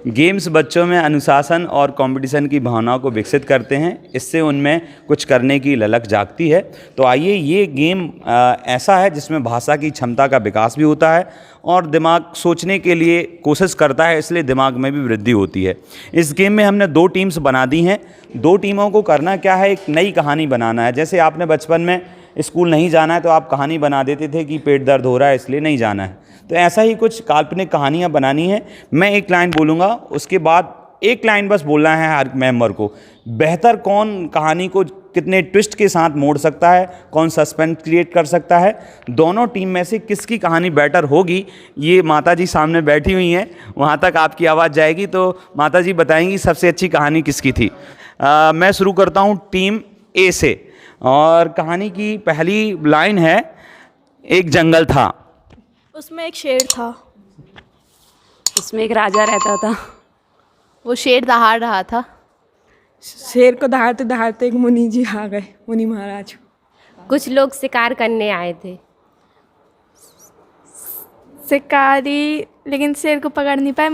Games बच्चों में अनुशासन और कंपटीशन की भावनाओं को विकसित करते हैं, इससे उनमें कुछ करने की ललक जागती है। तो आइए, ये गेम ऐसा है जिसमें भाषा की क्षमता का विकास भी होता है और दिमाग सोचने के लिए कोशिश करता है, इसलिए दिमाग में भी वृद्धि होती है। इस गेम में हमने 2 टीम्स बना दी हैं। 2 टीमों को करना क्या है, एक नई कहानी बनाना है। जैसे आपने बचपन में स्कूल नहीं जाना है तो आप कहानी बना देते थे कि पेट दर्द हो रहा है इसलिए नहीं जाना है, तो ऐसा ही कुछ काल्पनिक कहानियाँ बनानी है। मैं एक लाइन बोलूँगा, उसके बाद एक लाइन बस बोलना है हर मेंबर को। बेहतर कौन कहानी को कितने ट्विस्ट के साथ मोड़ सकता है, कौन सस्पेंस क्रिएट कर सकता है, दोनों टीम में से किसकी कहानी बेटर होगी, ये माता जी सामने बैठी हुई हैं, वहाँ तक आपकी आवाज़ जाएगी तो माता जी बताएंगी सबसे अच्छी कहानी किसकी थी। मैं शुरू करता हूँ टीम ए से, और कहानी की पहली लाइन है, एक जंगल था, उसमें एक शेर था, उसमें एक राजा रहता था, वो शेर दहाड़ रहा था। शेर को दहाड़ते दहाड़ते एक मुनि जी आ गए, मुनि महाराज। कुछ लोग शिकार करने आए थे, शिकारी लेकिन शेर को पकड़ नहीं पाए।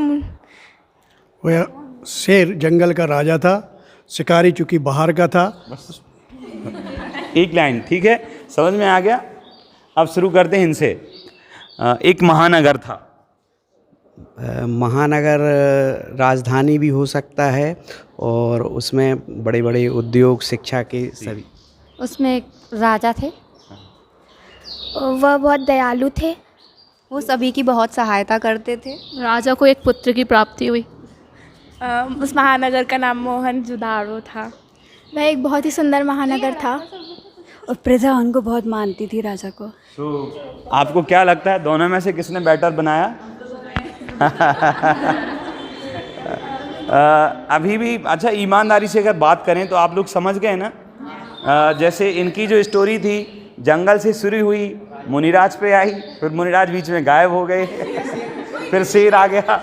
वह शेर जंगल का राजा था, शिकारी चूँकि बाहर का था। एक लाइन ठीक है, समझ में आ गया। अब शुरू करते हैं इनसे। एक महानगर था। महानगर राजधानी भी हो सकता है और उसमें बड़े बड़े उद्योग, शिक्षा के सभी। उसमें एक राजा थे, वह बहुत दयालु थे, वो सभी की बहुत सहायता करते थे। राजा को एक पुत्र की प्राप्ति हुई। उस महानगर का नाम मोहनजोदाड़ो था। वह एक बहुत ही सुंदर महानगर था और प्रजा उनको बहुत मानती थी, राजा को। तो आपको क्या लगता है दोनों में से किसने बेटर बनाया? अभी भी अच्छा, ईमानदारी से अगर बात करें तो आप लोग समझ गए ना। जैसे इनकी जो स्टोरी थी, जंगल से शुरू हुई, मुनिराज पे आई, फिर मुनिराज बीच में गायब हो गए, फिर शेर आ गया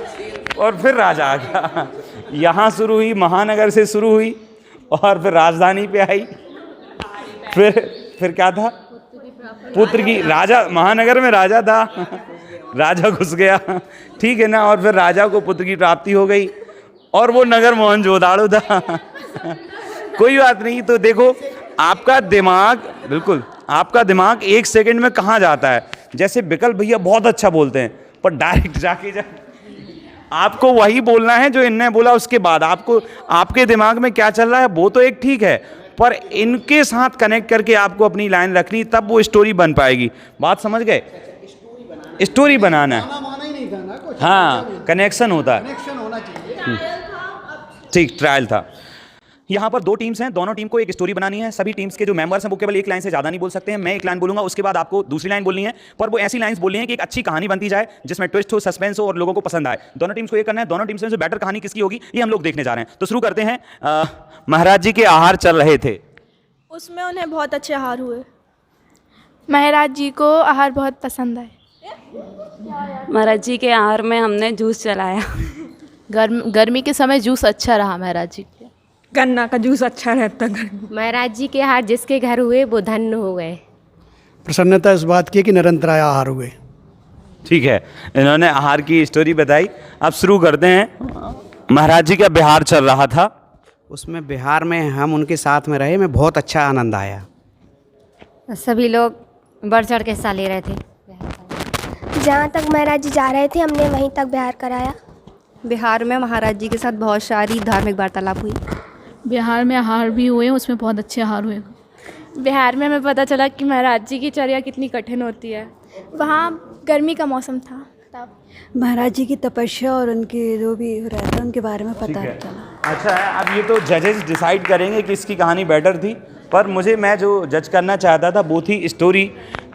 और फिर राजा आ गया। यहाँ शुरू हुई, महानगर से शुरू हुई और फिर राजधानी पे आई, फिर क्या था, पुत्र की, राजा महानगर में राजा था, राजा घुस गया, ठीक है ना, और फिर राजा को पुत्र की प्राप्ति हो गई और वो नगर मोहनजोदाड़ो था। कोई बात नहीं। तो देखो, आपका दिमाग, बिल्कुल आपका दिमाग 1 सेकंड में कहाँ जाता है। जैसे विकल्प भैया बहुत अच्छा बोलते हैं, पर डायरेक्ट जाके आपको वही बोलना है जो इनने बोला। उसके बाद आपको, आपके दिमाग में क्या चल रहा है वो तो एक ठीक है, पर इनके साथ कनेक्ट करके आपको अपनी लाइन रखनी, तब वो स्टोरी बन पाएगी। बात समझ गए? स्टोरी बनाना है, हाँ, कनेक्शन होता है, ठीक, ट्रायल था। यहाँ पर 2 टीम्स हैं, दोनों टीम को एक स्टोरी बनानी है। सभी टीम्स के जो मेंबर्स हैं वो केवल एक लाइन से ज़्यादा नहीं बोल सकते हैं। मैं एक लाइन बोलूँगा, उसके बाद आपको दूसरी लाइन बोलनी है, पर वो ऐसी लाइन्स बोलनी है कि एक अच्छी कहानी बनती जाए, जिसमें ट्विस्ट हो, सस्पेंस हो और लोगों को पसंद आए। दोनों टीम्स को ये करना है। दोनों टीम्स में जो बेटर कहानी किसकी होगी ये हम लोग देखने जा रहे हैं। तो शुरू करते हैं। महाराज जी के आहार चल रहे थे, उसमें उन्हें बहुत अच्छे आहार हुए। महाराज जी को आहार बहुत पसंद आए। महाराज जी के आहार में हमने जूस चलाया। गर्मी के समय जूस अच्छा रहा महाराज जी। गन्ना का जूस अच्छा रहता। महाराज जी के आहार जिसके घर हुए वो धन्य हो गए। प्रसन्नता इस बात की कि निरंतराय आहार हुए। ठीक है, इन्होंने आहार की स्टोरी बताई। अब शुरू करते हैं। महाराज जी का बिहार चल रहा था, उसमें बिहार में हम उनके साथ में रहे, में बहुत अच्छा आनंद आया। सभी लोग बढ़ चढ़ के हिस्सा ले रहे थे। जहाँ तक महाराज जी जा रहे थे हमने वहीं तक बिहार कराया। बिहार में महाराज जी के साथ बहुत सारी धार्मिक वार्तालाप हुई। बिहार में आहार भी हुए, उसमें बहुत अच्छे आहार हुए। बिहार में हमें पता चला कि महाराज जी की चर्या कितनी कठिन होती है। वहाँ गर्मी का मौसम था तब। महाराज जी की तपस्या और उनके जो भी रहता है उनके बारे में पता चला। अच्छा है। अब ये तो जजेस डिसाइड करेंगे कि इसकी कहानी बेटर थी, पर मैं जो जज करना चाहता था वो थी स्टोरी,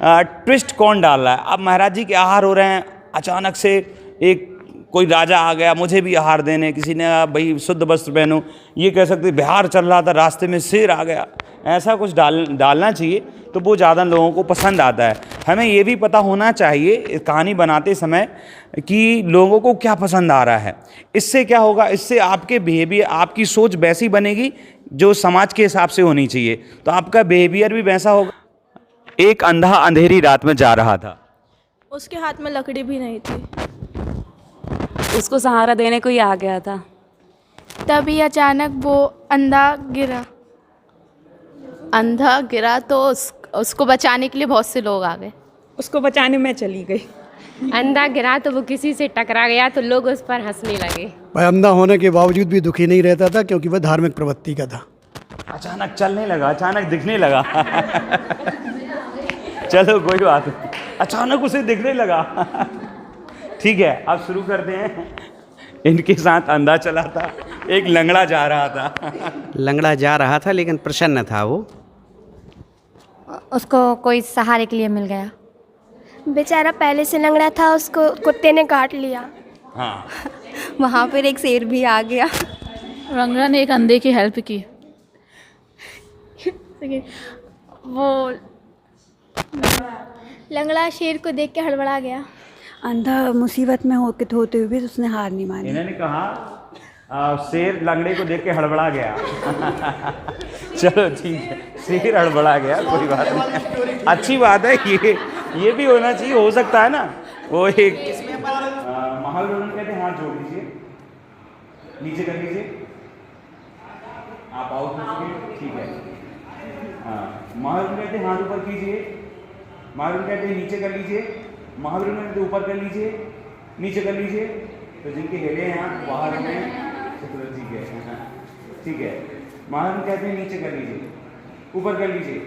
ट्विस्ट कौन डाल रहा है। अब महाराज जी के आहार हो रहे हैं, अचानक से एक कोई राजा आ गया, मुझे भी आहार देने, किसी ने भाई शुद्ध वस्त्र पहनो, ये कह सकते बिहार चल रहा था, रास्ते में शेर आ गया, ऐसा कुछ डालना चाहिए तो वो ज़्यादा लोगों को पसंद आता है। हमें ये भी पता होना चाहिए कहानी बनाते समय कि लोगों को क्या पसंद आ रहा है। इससे क्या होगा, इससे आपके बिहेवियर, आपकी सोच वैसी बनेगी जो समाज के हिसाब से होनी चाहिए, तो आपका बिहेवियर भी वैसा होगा। एक अंधा अंधेरी रात में जा रहा था, उसके हाथ में लकड़ी भी नहीं थी। उसको सहारा देने को ही आ गया था। तभी अचानक वो अंधा गिरा तो उसको बचाने के लिए बहुत से लोग आ गए। उसको बचाने मैं चली गई। अंधा गिरा तो वो किसी से टकरा गया तो लोग उस पर हंसने लगे। वह अंधा होने के बावजूद भी दुखी नहीं रहता था क्योंकि वह धार्मिक प्रवृत्ति का था। अचानक चलने लगा, अचानक दिखने लगा। चलो कोई बात नहीं, अचानक उसे दिखने लगा। ठीक है, अब शुरू करते हैं। इनके साथ अंधा चला था, एक लंगड़ा जा रहा था। लंगड़ा जा रहा था लेकिन प्रसन्न था वो। उसको कोई सहारे के लिए मिल गया। बेचारा पहले से लंगड़ा था, उसको कुत्ते ने काट लिया। हाँ, वहाँ पर एक शेर भी आ गया। रंगड़ा ने एक अंधे की हेल्प की। वो लंगड़ा शेर को देख के हड़बड़ा गया। अंधा मुसीबत में होते हुए भी उसने हार नहीं मानी। इन्होंने कहा शेर लंगड़े को देख के हड़बड़ा गया। चलो ठीक है, शेर हड़बड़ा गया, कोई बात नहीं, अच्छी बात है। ये भी होना चाहिए, हो सकता है ना। वो एक महावीर कहते हैं हाथ जोड़ लीजिए, नीचे कर लीजिए, आप आउट हो चुके, ठीक है। हाँ, महावीर कहते हैं हाथ ऊपर कीजिए, महावीर कहते हैं नीचे कर लीजिए, महावीर कहते हैं ऊपर कर लीजिए, नीचे कर लीजिए। तो जिनके हेले हैं हाथ बाहर में, ठीक है, ठीक है। महावीर कहते हैं नीचे कर लीजिए, ऊपर कर लीजिए,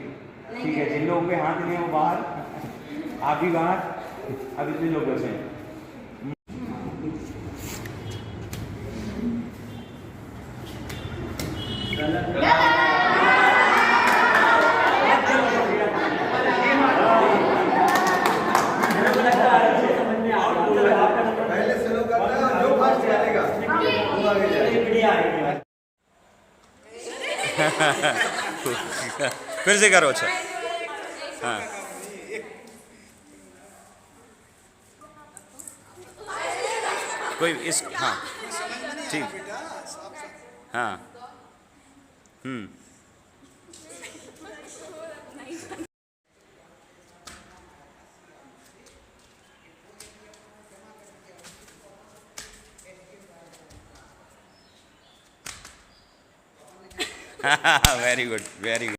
ठीक है। जिन लोगों के हाथ नहीं है वो बाहर, आप भी बाहर। अब इतने लोग बचे हैं। फिर से करो। अच्छा, हाँ, कोई इस, हाँ ठीक, हाँ, वेरी गुड, वेरी गुड।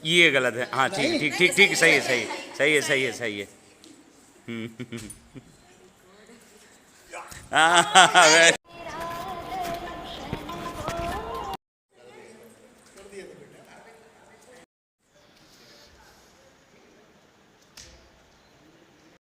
ये गलत है। हाँ ठीक ठीक ठीक ठीक, सही है, सही है, सही है, सही है, सही है।